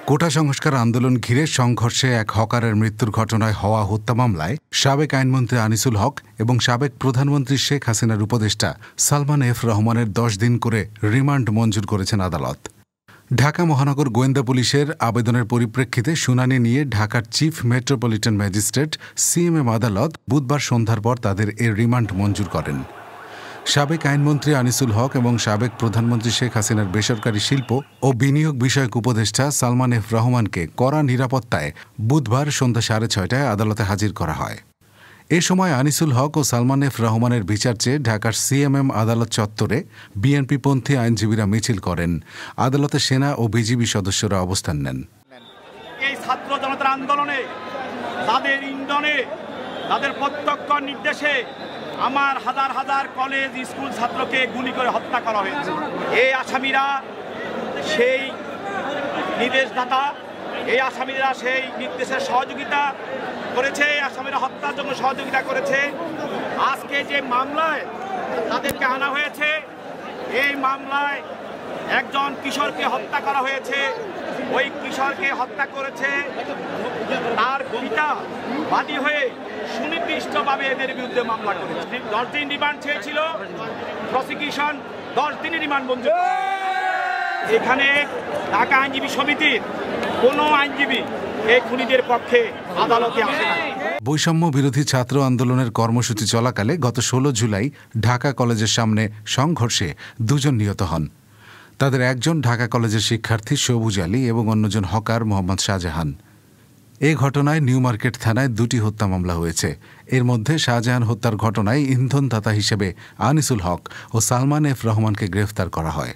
কোটা সংস্কার আন্দোলন ঘিরে সংঘর্ষে এক হকারের মৃত্যুর ঘটনায় হওয়া হত্যা মামলায় সাবেক আইনমন্ত্রী আনিসুল হক এবং সাবেক প্রধানমন্ত্রী শেখ হাসিনার উপদেষ্টা সালমান এফ রহমানের 10 দিন করে রিমান্ড মঞ্জুর করেছেন আদালত। ঢাকা মহানগর গোয়েন্দা পুলিশের আবেদনের পরিপ্রেক্ষিতে শুনানি নিয়ে ঢাকার চিফ মেট্রোপলিটন ম্যাজিস্ট্রেট সিএমএম আদালত বুধবার সন্ধ্যার পর তাদের এ রিমান্ড মঞ্জুর করেন। সাবেক আইনমন্ত্রী আনিসুল হক এবং সাবেক প্রধানমন্ত্রী শেখ হাসিনার বেসরকারি শিল্প ও বিনিয়োগ বিষয়ক উপদেষ্টা সালমান এফ রহমানকে কড়া নিরাপত্তায় বুধবার সন্ধ্যা 6:30টায় আদালতে হাজির করা হয়। এ সময় আনিসুল হক ও সালমান এফ রহমানের বিচার চেয়ে ঢাকার সিএমএম আদালত চত্বরে বিএনপিপন্থী আইনজীবীরা মিছিল করেন। আদালতে সেনা ও বিজিবি সদস্যরা অবস্থান নেন। এই ছাত্র জনতার আন্দোলনে তাদের ইন্ধনে তাদের প্রত্যক্ষ নির্দেশে আমার হাজার হাজার কলেজ স্কুল ছাত্রকে গুলি করে হত্যা করা হয়েছে। এই আসামিরা সেই নির্দেশদাতা, এই আসামিরা সেই নির্দেশের সহযোগিতা করেছে, এই আসামিরা হত্যার জন্য সহযোগিতা করেছে। আজকে যে মামলায় তাদেরকে আনা হয়েছে, এই মামলায় একজন কিশোরকে হত্যা করা হয়েছে। ওই কিশোরকে হত্যা করেছে তার পিতা বাদী হয়ে সুনির্দিষ্টভাবে এদের বিরুদ্ধে মামলা করেছে। 10 দিন রিমান্ড চেয়েছিল প্রসিকিউশন, 10 দিনের রিমান্ড মঞ্জুর। এখানে ঢাকা আইনজীবী সমিতির কোনো আইনজীবী এই খুনিদের পক্ষে আদালতে আসে না। বৈষম্য বিরোধী ছাত্র আন্দোলনের কর্মসূচি চলাকালে গত 16 জুলাই ঢাকা কলেজের সামনে সংঘর্ষে 2 জন নিহত হন। তাদের একজন ঢাকা কলেজের শিক্ষার্থী সবুজ আলী এবং অন্যজন হকার মোহাম্মদ শাহজাহান। এ ঘটনায় নিউ মার্কেট থানায় 2টি হত্যা মামলা হয়েছে। এর মধ্যে শাহজাহান হত্যার ঘটনায় ইন্ধনদাতা হিসেবে আনিসুল হক ও সালমান এফ রহমানকে গ্রেফতার করা হয়।